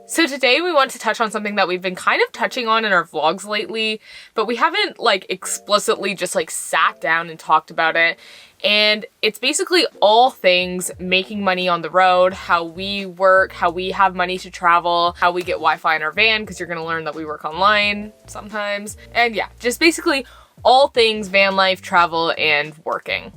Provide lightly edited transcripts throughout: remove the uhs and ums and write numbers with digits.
So today we want to touch on something that we've been kind of touching on in our vlogs lately, but we haven't like explicitly just like sat down and talked about it. And it's basically all things making money on the road, how we work, how we have money to travel, how we get Wi-Fi in our van, because you're gonna learn that we work online sometimes. And yeah, just basically all things van life, travel, and working.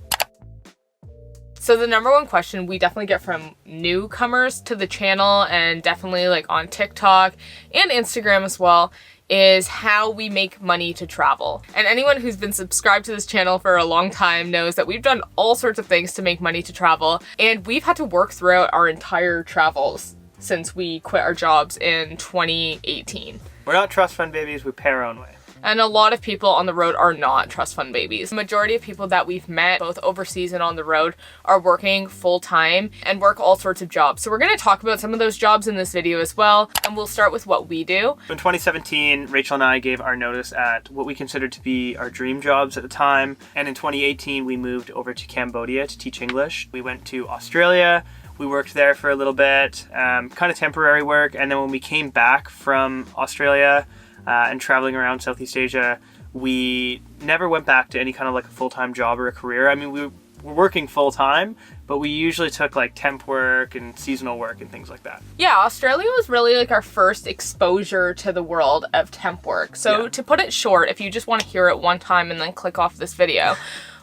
So the number one question we definitely get from newcomers to the channel, and definitely like on TikTok and Instagram as well, is how we make money to travel. And anyone who's been subscribed to this channel for a long time knows that we've done all sorts of things to make money to travel, and we've had to work throughout our entire travels since we quit our jobs in 2018. We're not trust fund babies, we pay our own way. And a lot of people on the road are not trust fund babies. The majority of people that we've met, both overseas and on the road, are working full-time and work all sorts of jobs. So we're gonna talk about some of those jobs in this video as well, and we'll start with what we do. In 2017, Rachel and I gave our notice at what we considered to be our dream jobs at the time. And in 2018, we moved over to Cambodia to teach English. We went to Australia. We worked there for a little bit, kind of temporary work. And then when we came back from Australia, and traveling around Southeast Asia, we never went back to any kind of like a full-time job or a career. I mean, we were working full-time, but we usually took like temp work and seasonal work and things like that. Yeah, Australia was really like our first exposure to the world of temp work. So to put it short, if you just want to hear it one time and then click off this video,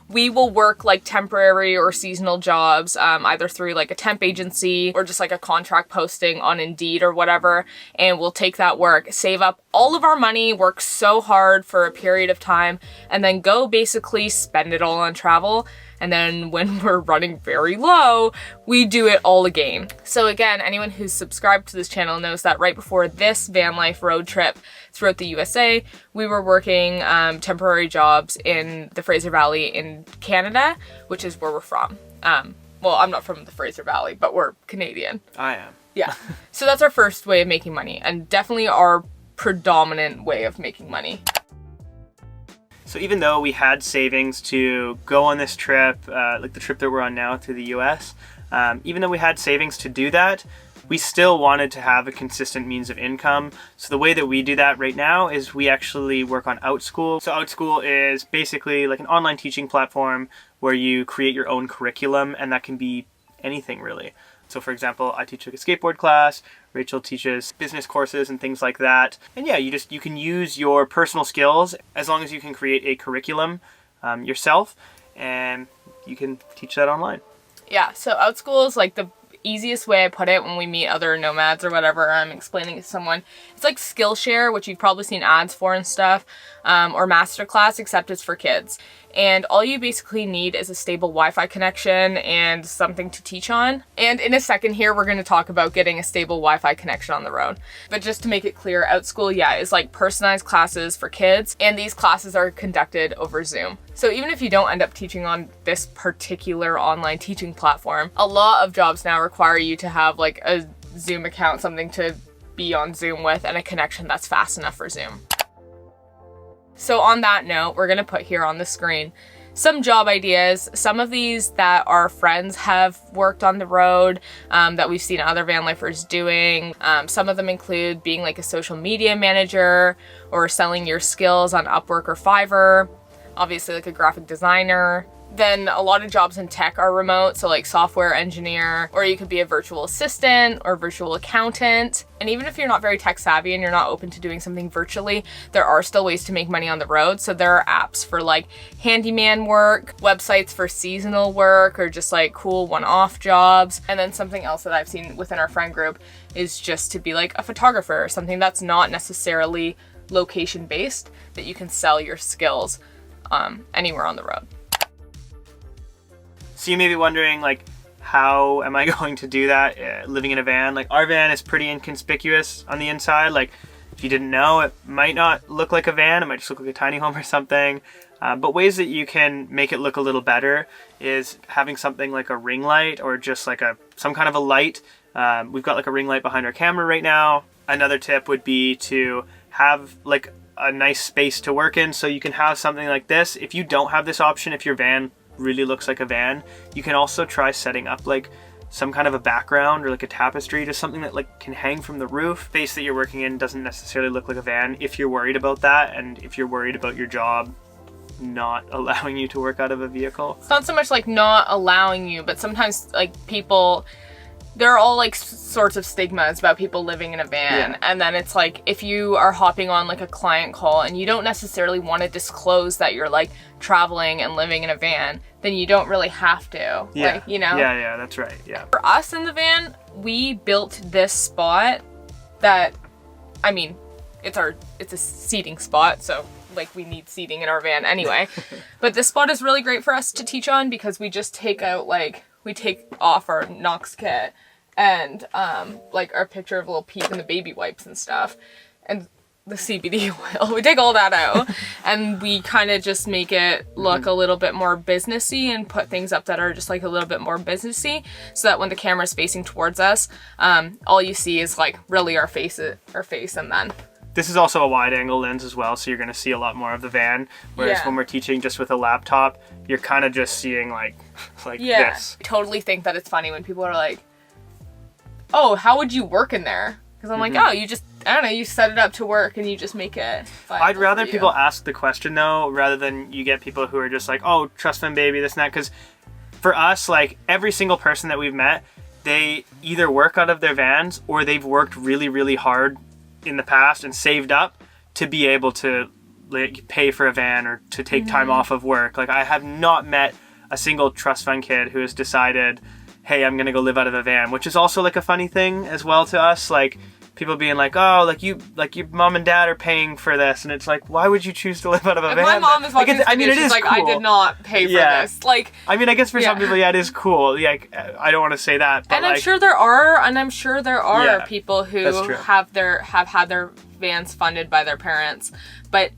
we will work like temporary or seasonal jobs, either through like a temp agency or just like a contract posting on Indeed or whatever. And we'll take that work, save up all of our money, work so hard for a period of time, and then go basically spend it all on travel. And then when we're running very low, we do it all again. So again, anyone who's subscribed to this channel knows that right before this van life road trip throughout the USA, we were working temporary jobs in the Fraser Valley in Canada, which is where we're from. Well, I'm not from the Fraser Valley, but we're Canadian. I am. Yeah. So that's our first way of making money, and definitely our predominant way of making money. So even though we had savings to go on this trip, like the trip that we're on now to the US, even though we had savings to do that, we still wanted to have a consistent means of income. So the way that we do that right now is we actually work on OutSchool. So OutSchool is basically like an online teaching platform where you create your own curriculum, and that can be anything really. So for example, I teach like a skateboard class, Rachel teaches business courses and things like that. And yeah, you can use your personal skills as long as you can create a curriculum yourself, and you can teach that online. Yeah, so OutSchool is like the easiest way I put it when we meet other nomads or whatever I'm explaining to someone. It's like Skillshare, which you've probably seen ads for and stuff, or Masterclass, except it's for kids. And all you basically need is a stable Wi-Fi connection and something to teach on. And in a second here, we're going to talk about getting a stable Wi-Fi connection on the road. But just to make it clear, OutSchool, yeah, is like personalized classes for kids, and these classes are conducted over Zoom. So even if you don't end up teaching on this particular online teaching platform, a lot of jobs now require you to have like a Zoom account, something to be on Zoom with, and a connection that's fast enough for Zoom. So on that note, we're gonna put here on the screen some job ideas. Some of these that our friends have worked on the road, that we've seen other van lifers doing. Some of them include being like a social media manager or selling your skills on Upwork or Fiverr. Obviously like a graphic designer. Then a lot of jobs in tech are remote, so like software engineer, or you could be a virtual assistant or virtual accountant. And even if you're not very tech savvy and you're not open to doing something virtually, there are still ways to make money on the road. So there are apps for like handyman work, websites for seasonal work, or just like cool one-off jobs. And then something else that I've seen within our friend group is just to be like a photographer, or something that's not necessarily location-based, that you can sell your skills anywhere on the road. So you may be wondering, like, how am I going to do that living in a van? Like, our van is pretty inconspicuous on the inside. Like, if you didn't know, it might not look like a van. It might just look like a tiny home or something. But ways that you can make it look a little better is having something like a ring light, or just like some kind of a light. We've got like a ring light behind our camera right now. Another tip would be to have like a nice space to work in, so you can have something like this. If you don't have this option, if your van really looks like a van, you can also try setting up like some kind of a background or like a tapestry, just something that like can hang from the roof. Space that you're working in doesn't necessarily look like a van if you're worried about that, and if you're worried about your job not allowing you to work out of a vehicle. It's not so much like not allowing you, but sometimes like people, there are all like sorts of stigmas about people living in a van. Yeah. And then it's like, if you are hopping on like a client call and you don't necessarily want to disclose that you're like traveling and living in a van, then you don't really have to. Yeah. Like, you know? Yeah, that's right. Yeah. For us in the van, we built this spot that, I mean, it's a seating spot, so like we need seating in our van anyway. But this spot is really great for us to teach on because we just take out like, we take off our Knox kit and like our picture of little Pete and the baby wipes and stuff and the CBD oil. We take all that out and we kind of just make it look a little bit more businessy and put things up that are just like a little bit more businessy, so that when the camera's facing towards us, all you see is like really our face and then. This is also a wide angle lens as well, so you're going to see a lot more of the van. Whereas when we're teaching just with a laptop, you're kind of just seeing like this. I totally think that it's funny when people are like, oh, how would you work in there? Because I'm like, oh, you just, I don't know, you set it up to work and you just make it viable. I'd rather people ask the question though, rather than you get people who are just like, oh, trust fund baby, this and that. Because for us, like every single person that we've met, they either work out of their vans or they've worked really, really hard in the past and saved up to be able to like pay for a van or to take time off of work. Like I have not met a single trust fund kid who has decided, hey, I'm gonna go live out of a van, which is also like a funny thing as well to us. Like people being like, oh, like your mom and dad are paying for this, and it's like, why would you choose to live out of a van? My mom is watching this video, she's like, cool. I did not pay for this. Like, I mean, I guess for some people, yeah, it is cool. Like, I don't want to say that, but and like, I'm sure there are people who have had their vans funded by their parents, but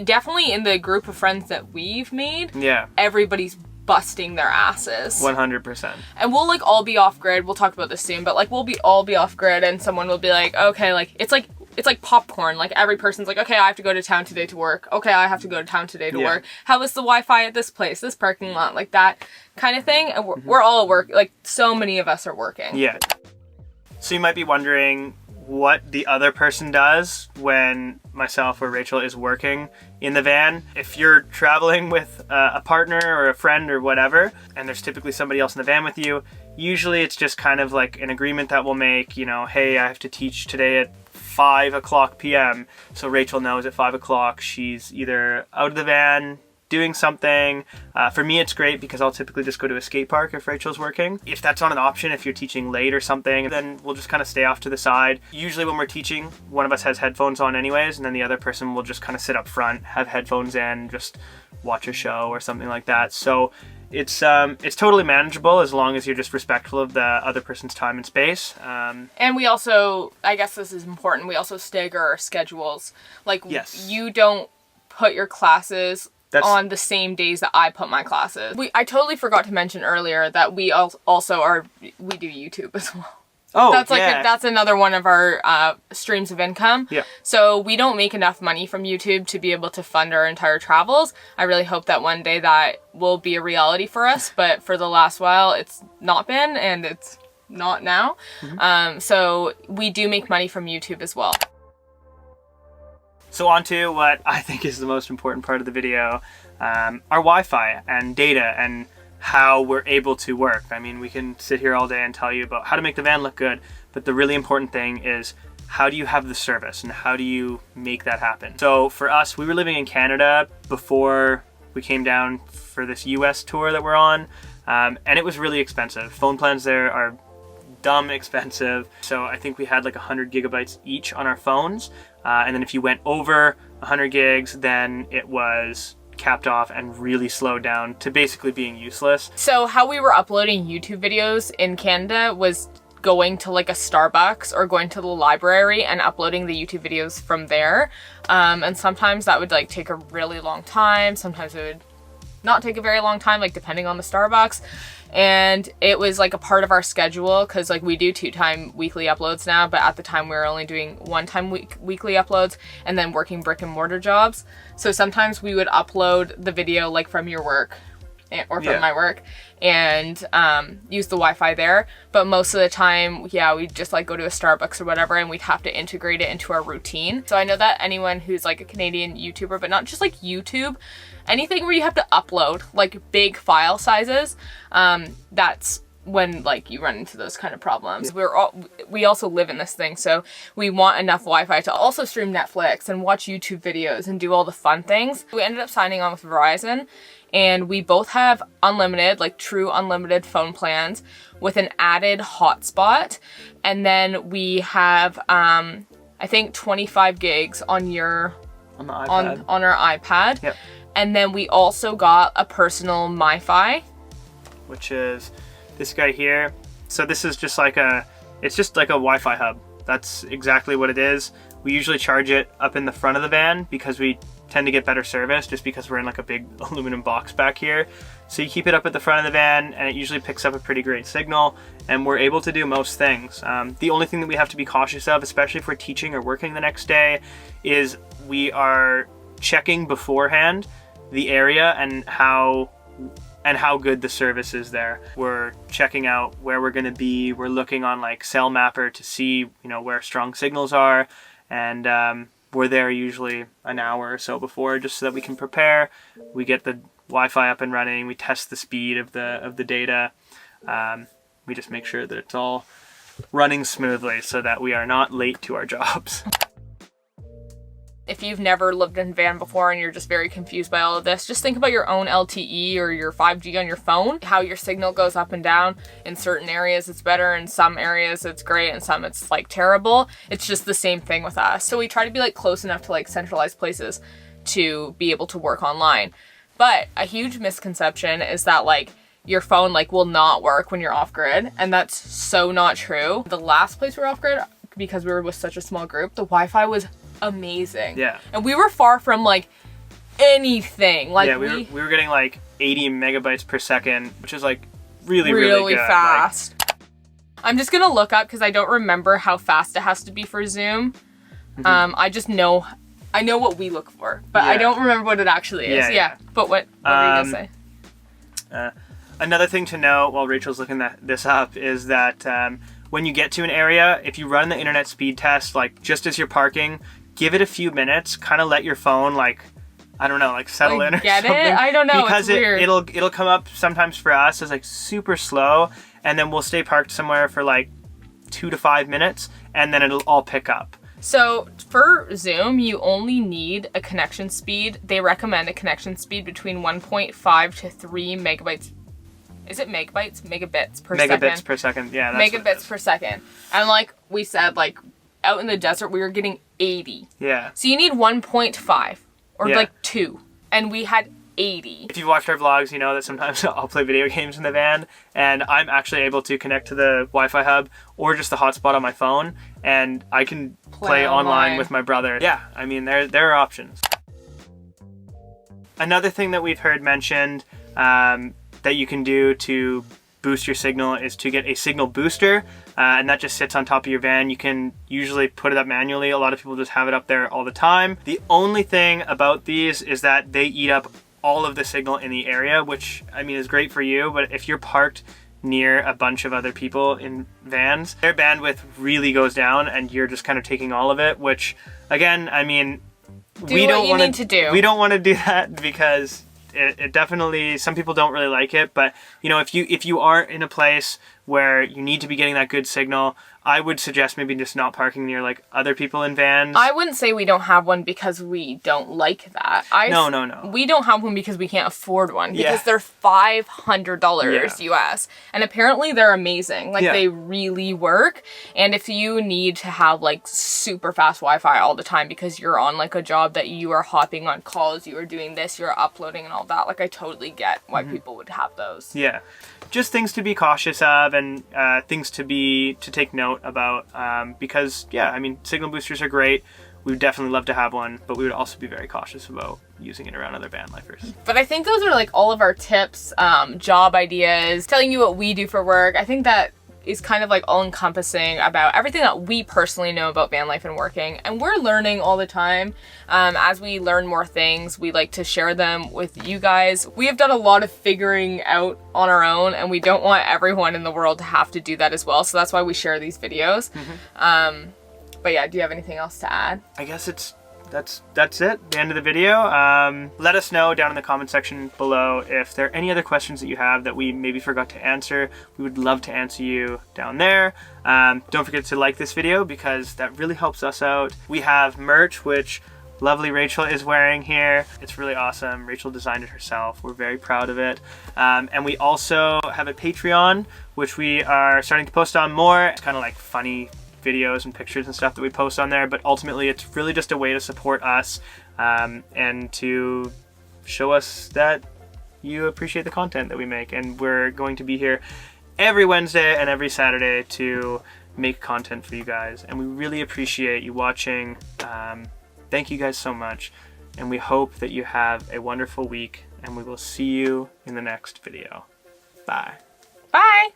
definitely in the group of friends that we've made, everybody's busting their asses. 100%. And we'll like all be off grid. We'll talk about this soon, but like we'll all be off grid and someone will be like, okay, like it's like popcorn. Like every person's like, okay, I have to go to town today to work. Okay, I have to go to town today to work. How is the Wi-Fi at this place, this parking lot, like that kind of thing. And we're all at work. Like so many of us are working. Yeah. So you might be wondering what the other person does when myself or Rachel is working in the van. If you're traveling with a partner or a friend or whatever, and there's typically somebody else in the van with you, usually it's just kind of like an agreement that we'll make, you know, hey, I have to teach today at 5:00 p.m. So Rachel knows at 5:00 she's either out of the van doing something. For me, it's great because I'll typically just go to a skate park if Rachel's working. If that's not an option, if you're teaching late or something, then we'll just kind of stay off to the side. Usually when we're teaching, one of us has headphones on anyways, and then the other person will just kind of sit up front, have headphones in, just watch a show or something like that. So it's totally manageable as long as you're just respectful of the other person's time and space. And we also, I guess this is important, we also stagger our schedules. Like, you don't put your classes on the same days that I put my classes. I totally forgot to mention earlier that we also we do YouTube as well. Oh, that's that's another one of our streams of income. Yeah. So we don't make enough money from YouTube to be able to fund our entire travels. I really hope that one day that will be a reality for us, but for the last while it's not been, and it's not now. So we do make money from YouTube as well. So on to what I think is the most important part of the video, our Wi-Fi and data and how we're able to work. I mean, we can sit here all day and tell you about how to make the van look good, but the really important thing is how do you have the service and how do you make that happen? So for us, we were living in Canada before we came down for this US tour that we're on, and it was really expensive. Phone plans there are dumb expensive. So I think we had like 100 gigabytes each on our phones. And then if you went over 100 gigs, then it was capped off and really slowed down to basically being useless. So how we were uploading YouTube videos in Canada was going to like a Starbucks or going to the library and uploading the YouTube videos from there. And sometimes that would like take a really long time. Sometimes it would not take a very long time, like depending on the Starbucks. And it was like a part of our schedule because like we do 2-time weekly uploads now, but at the time we were only doing 1-time weekly uploads and then working brick and mortar jobs. So sometimes we would upload the video like from your work or from my work and use the Wi-Fi there. But most of the time, yeah, we'd just like go to a Starbucks or whatever, and we'd have to integrate it into our routine. So I know that anyone who's like a Canadian YouTuber, but not just like YouTube, anything where you have to upload like big file sizes, that's when like you run into those kind of problems. We also live in this thing, so we want enough Wi-Fi to also stream Netflix and watch YouTube videos and do all the fun things. We ended up signing on with Verizon, and we both have unlimited, like true unlimited phone plans with an added hotspot. And then we have I think 25 gigs on your on the iPad. on our iPad. Yep. And then we also got a personal MiFi, which is this guy here. So this is just like it's just like a Wi-Fi hub. That's exactly what it is. We usually charge it up in the front of the van because we tend to get better service just because we're in like a big aluminum box back here. So you keep it up at the front of the van and it usually picks up a pretty great signal, and we're able to do most things. The only thing that we have to be cautious of, especially if we're teaching or working the next day, is we are checking beforehand the area and how good the service is there. We're checking out where we're going to be. We're looking on like Cell Mapper to see, where strong signals are, and we're there usually an hour or so before, just so that we can prepare. We get the Wi-Fi up and running. We test the speed of the data. We just make sure that it's all running smoothly so that we are not late to our jobs. If you've never lived in a van before and you're just very confused by all of this, just think about your own LTE or your 5G on your phone, how your signal goes up and down. In certain areas it's better, in some areas it's great, and some it's like terrible. It's just the same thing with us. So we try to be like close enough to like centralized places to be able to work online. But a huge misconception is that like your phone like will not work when you're off grid, and that's so not true. The last place we were off grid, because we were with such a small group, the Wi-Fi was amazing. Yeah. And we were far from like anything. Like we were getting like 80 megabytes per second, which is like really good. Fast. I'm just gonna look up because I don't remember how fast it has to be for Zoom. I just know what we look for, but I don't remember what it actually is. Yeah. But what were you gonna say? Another thing to know while Rachel's looking this up is that when you get to an area, if you run the internet speed test, like just as you're parking, give it a few minutes, kind of let your phone settle in or get something. It? I don't know. Because it's weird. It'll come up sometimes for us as like super slow, and then we'll stay parked somewhere for like 2 to 5 minutes, and then it'll all pick up. So for Zoom, you only need a connection speed. They recommend a connection speed between 1.5 to 3 megabytes. Is it megabytes? Megabits per second. Megabits per second, yeah. That's megabits per second. And like we said, like out in the desert, we were getting 80. Yeah. So you need 1.5 or like 2. And we had 80. If you've watched our vlogs, you know that sometimes I'll play video games in the van, and I'm actually able to connect to the Wi-Fi hub or just the hotspot on my phone, and I can play online with my brother. Yeah, I mean, there are options. Another thing that we've heard mentioned that you can do to boost your signal is to get a signal booster, and that just sits on top of your van. You can usually put it up manually. A lot of people just have it up there all the time. The only thing about these is that they eat up all of the signal in the area, which I mean is great for you, but if you're parked near a bunch of other people in vans, their bandwidth really goes down and you're just kind of taking all of it, which again, I mean, we don't want to do that because it definitely, some people don't really like it, but you know, if you aren't in a place where you need to be getting that good signal, I would suggest maybe just not parking near like other people in vans. I wouldn't say we don't have one because we don't like that. No. We don't have one because we can't afford one, because they're $500 US. And apparently they're amazing. Like they really work. And if you need to have like super fast Wi-Fi all the time because you're on like a job that you are hopping on calls, you are doing this, you're uploading and all that, like I totally get why people would have those. Yeah. Just things to be cautious of, and things to take note about, because I mean, signal boosters are great. We would definitely love to have one, but we would also be very cautious about using it around other van lifers. But I think those are like all of our tips, job ideas, telling you what we do for work. I think that is kind of like all encompassing about everything that we personally know about van life and working. And we're learning all the time. As we learn more things, we like to share them with you guys. We have done a lot of figuring out on our own, and we don't want everyone in the world to have to do that as well. So that's why we share these videos. But yeah, do you have anything else to add? I guess that's it, the end of the video. Let us know down in the comment section below if there are any other questions that you have that we maybe forgot to answer. We would love to answer you down there. Don't forget to like this video because that really helps us out. We have merch, which lovely Rachel is wearing here. It's really awesome. Rachel designed it herself. We're very proud of it. And we also have a Patreon, which we are starting to post on more. It's kind of like funny videos and pictures and stuff that we post on there, but ultimately it's really just a way to support us and to show us that you appreciate the content that we make. And we're going to be here every Wednesday and every Saturday to make content for you guys, and we really appreciate you watching. Thank you guys so much, and we hope that you have a wonderful week, and we will see you in the next video. Bye. Bye.